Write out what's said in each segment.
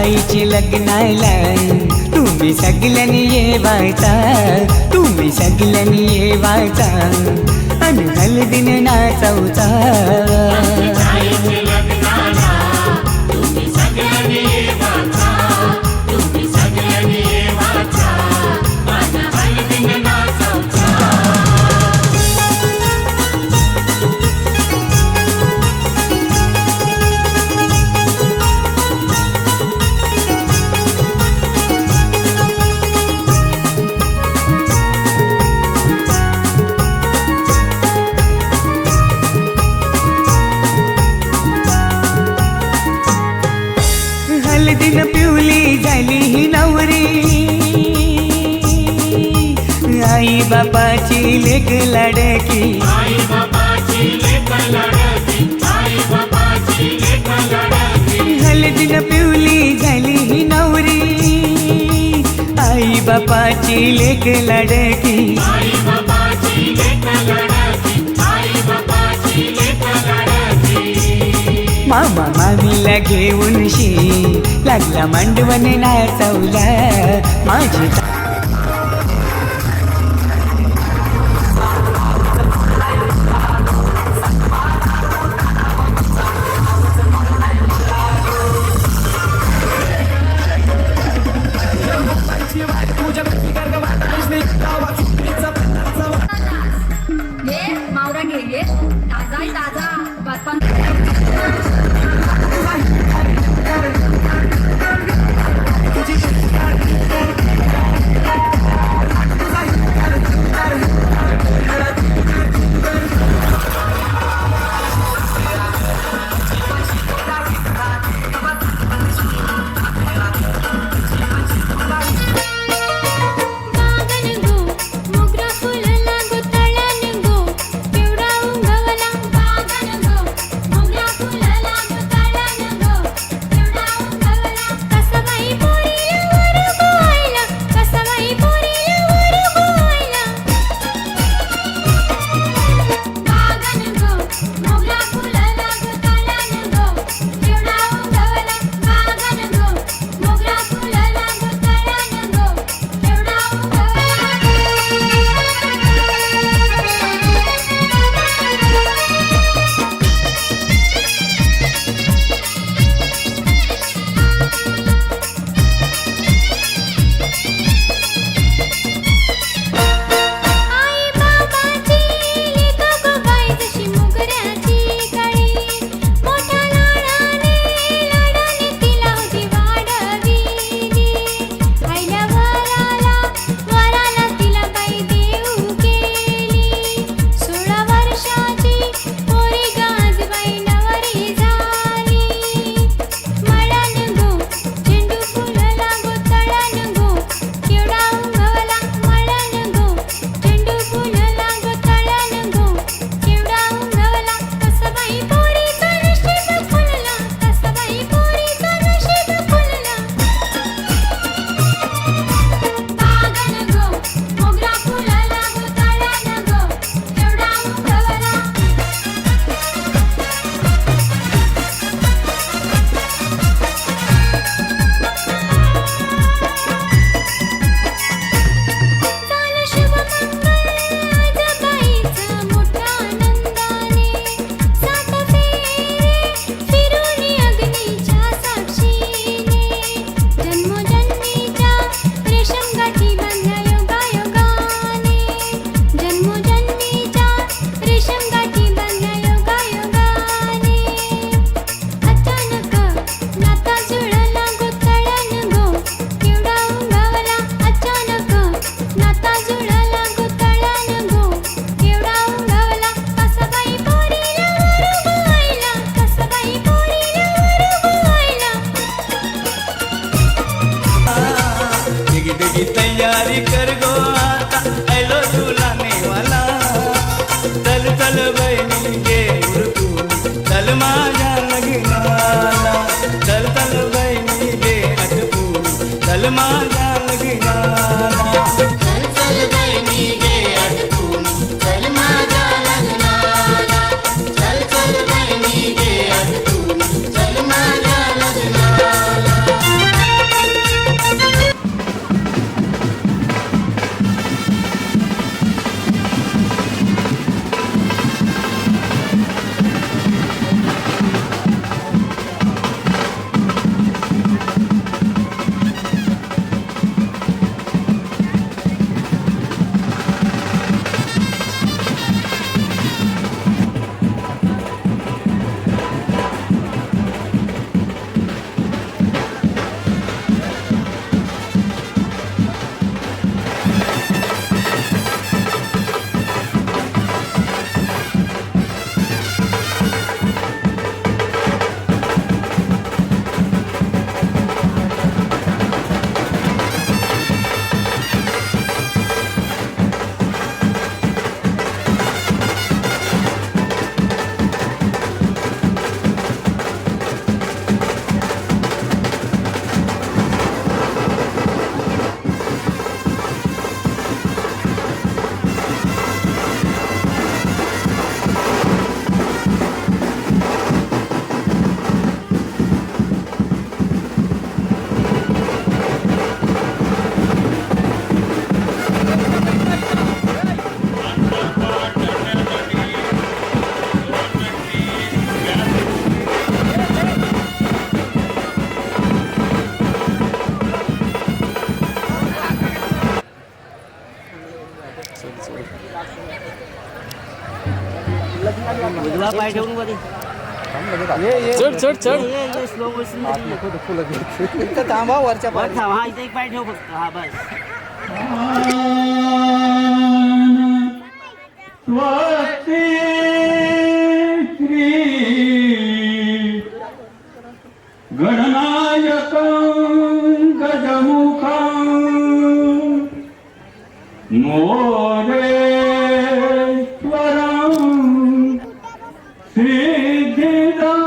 आईची लग्नाला तुम्ही सगळ्यांनी येवायचा, तुम्ही सगळ्यांनी येवायचा आणि हळदीने नाचवचा. हळदीनं पिवली झाली ही नवरी, आई बापाची लेक लाडकी, आई बापाची लेक लाडकी, आई बापाची लेक लाडकी. हळदीनं पिवली झाली ही नवरी, आई बापाची लेक लाडकी, आई बापाची लेक लाडकी, आई बापाची लेक लाडकी. मामा मामीला घेऊन लागला मांडवण नाचवला माझी. मावरा घे ताजा ताजा बाप्पा. तयारी कर गो आता ऐलो तुला नेवाला. चल चल बहिणी गे उरकून चल माझ्या लग्नाला. चल चल बहिणी गे आटपून चल माझ्या लग्नाला. चल चल बहिणी गे आटपून चल माझ्या लग्नाला. चल चल बहिणी गे आटपून चल माझ्या लग्नाला. उजवा पाय ठेवून मध्ये चढ चढ चढ ये स्लो मोशन इथं थांबा वरच्या वर थांब हा इथे एक पाय ठेव फक्त हा बस स्वस्ति श्री गणनायकं गजमुखं मोरेश्वरं सिद्धिदं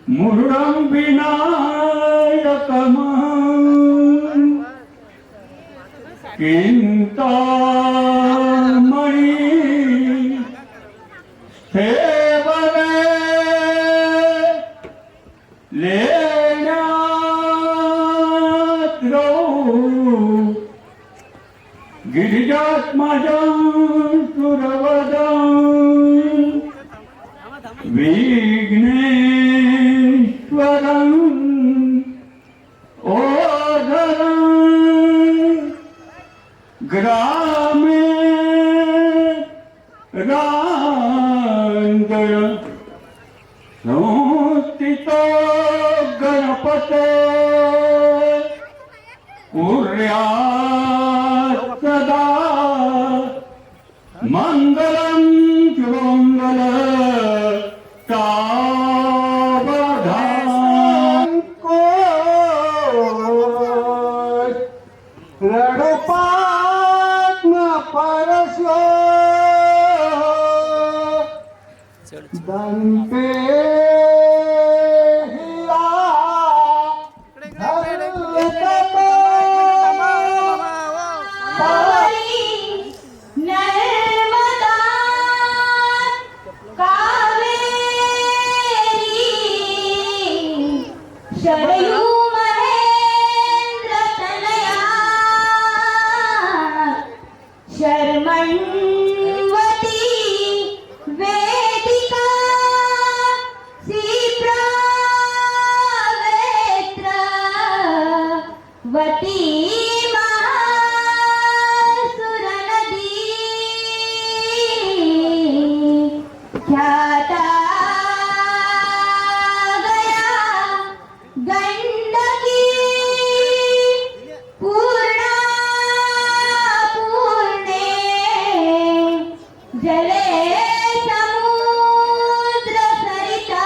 मुरुडं विनायकमं चिन्तामणि सेवने लेण्यात्रो गिरिजात्मजं सुरवदं विघ्नेश्वरं ओधरं ग्रामे रांदय संस्थितो गणपते कुर्यात् सदा मंगलम मंगल सावधान को रडपात न परसो दंते नर्मदा कावेरी शरयू महेंद्र तनया शर्मण्वती वेदिका सीप्रावेत्र वती महासुरनदी ख्याता गया गंडकी पूर्णा पूर्णे जले समुद्र सरिता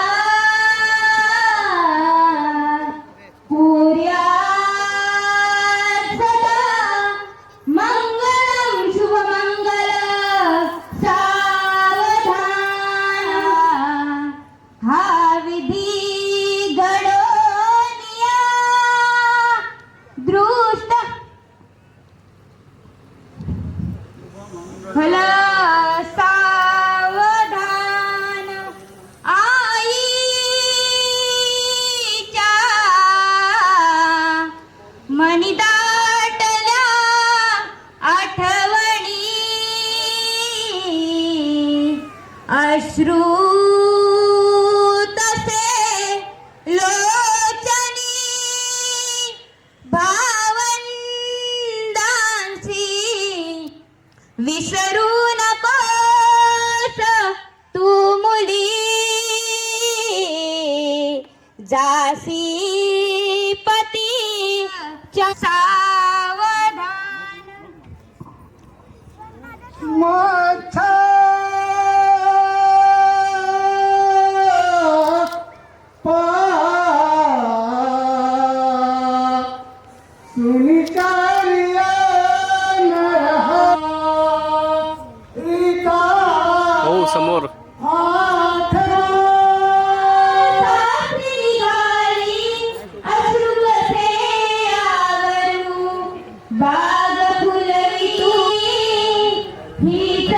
पूर्यात् सदा मंगलम शुभमंगल सावधान हा विधी घडोनिया दृष्ट फल सावधान आईच्या मनी दाटल्या आठवणी अश्रू तसे लोचनी भावंदांसी विसरू नकोस तू मुली जासी पतीच्या सावधान हो समोर सासरी निघाली अश्रू कसे आवरू बाग फुलवितू हीच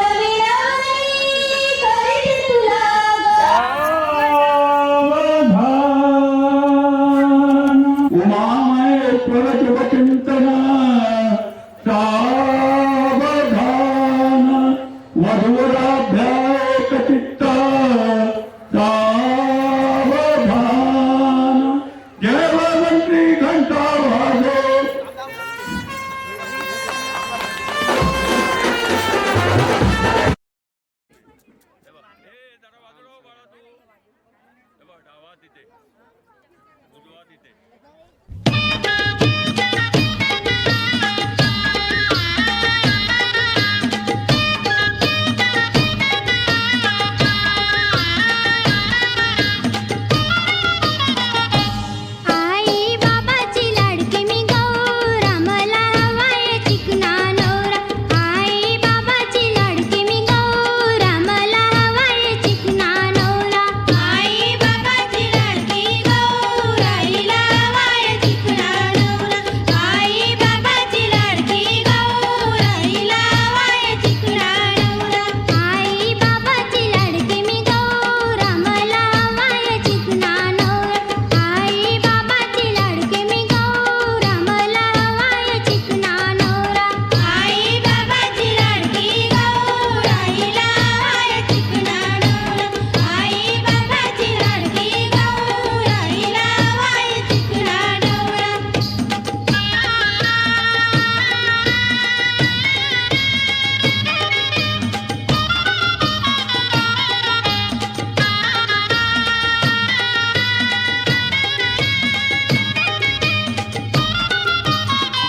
आई बाबाची लाडकी मी गौरा मला हवाय चिकना नवरा आई बाबाची लाडकी मी गौरा मला हवाय चिकना नवरा आई बाबाची लाडकी गौरा हिला हवाय चिकना नवरा आई बाबाची लाडकी गौरा हिला हवाय चिकना नवरा आई बाबाची लाडकी मी गौरा मला हवाय चिकना नवरा आई बाबाची लाडकी मी गौरा मला हवाय चिकना नवरा आई बाबाची लाडकी गौरा हिला हवाय चिकना नवरा आई बाबाची लाडकी गौरा हिला हवाय चिकना नवरा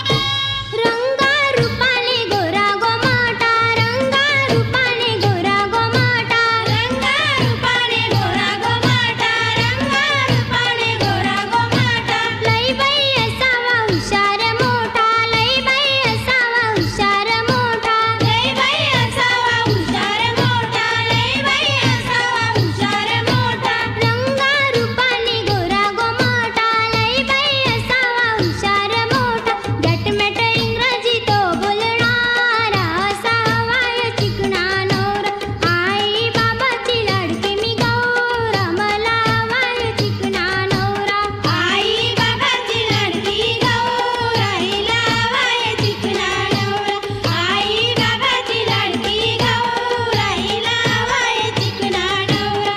रंगा रूपाने गोरा गोमाटा रंगा रूपाने गोरा गोमाटा रंगा रूपाने गोरा गोमाटा रंगा रूपाने गोरा गोमाटा लई बाई असावा हुशार मोठा लई बाई असावा हुशार मोठा लई बाई असावा हुशार मोठा लई बाई असावा हुशार मोठा रंगा रूपाने गोरा गोमाटा लई बाई असावा हुशार मोठा झटमट इंग्रजी तो बोलणारा असा हवाय चिकना नवरा आई बाबाची लाडकी मी गौरा मला हवाय चिकना नवरा आई बाबाची लाडकी गौरा हिला हवाय चिकना नवरा आई बाबाची लाडकी गौरा हिला हवाय चिकना नवरा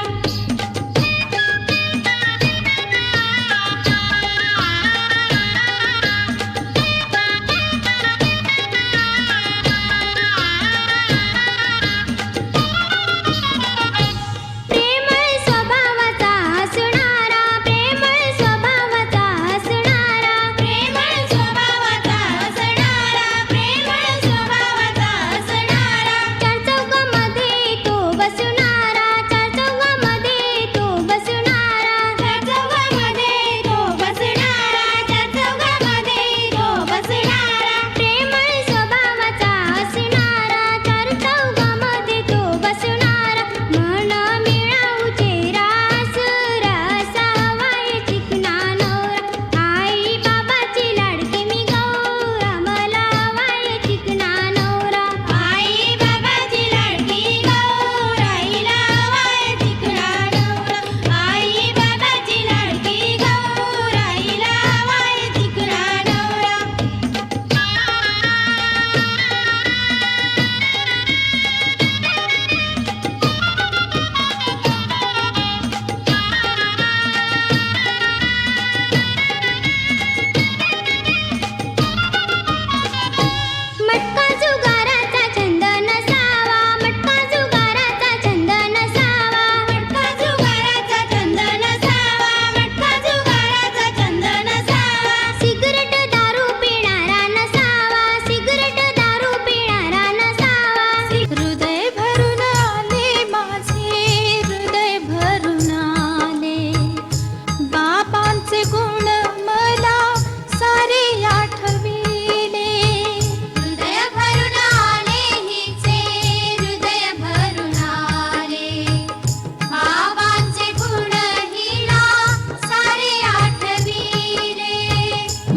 प्रेमळ स्वभावाचा असणारा प्रेमळ स्वभावाचा असणारा प्रेमळ स्वभावाचा असणारा प्रेमळ स्वभावाचा असणारा चार चौघामध्ये तो बसणारा चार चौघामध्ये तो बसणारा चार चौघामध्ये तो बसणारा चार चौघामध्ये तो बसणारा प्रेमळ स्वभावाचा असणारा चार चौघामध्ये तो बसणारा मन मिळाऊ चेहरा असुरा असा हवाय चिकना नवरा आई बाबाची लाडकी मी गौरा मला हवाय चिकना नवरा आई बाबाची लाडकी गौरा हिला हवाय चिकना नवरा आई बाबाची लाडकी गौरा हिला हवाय चिकना नवरा मटका जुगाराचा छंद नसावा मटका जुगाराचा छंद नसावा मटका जुगाराचा छंद नसावा मटका जुगाराचा छंद नसावा सिगरेट दारू पिणारा नसावा सिगरेट दारू पिणारा नसावा हृदय भरून आले माझे हृदय भरून आले बाबांचे गुण मला सारे आठविले हृदय भरून आले हिचे हृदय भरून आले बाबांचे गुण हिला सारे आठविले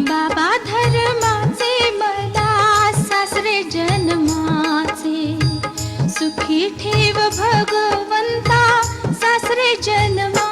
बाबा धर्माचे मला सासरे जन्माचे सुखी ठेव भगवंता सासरे जन्मा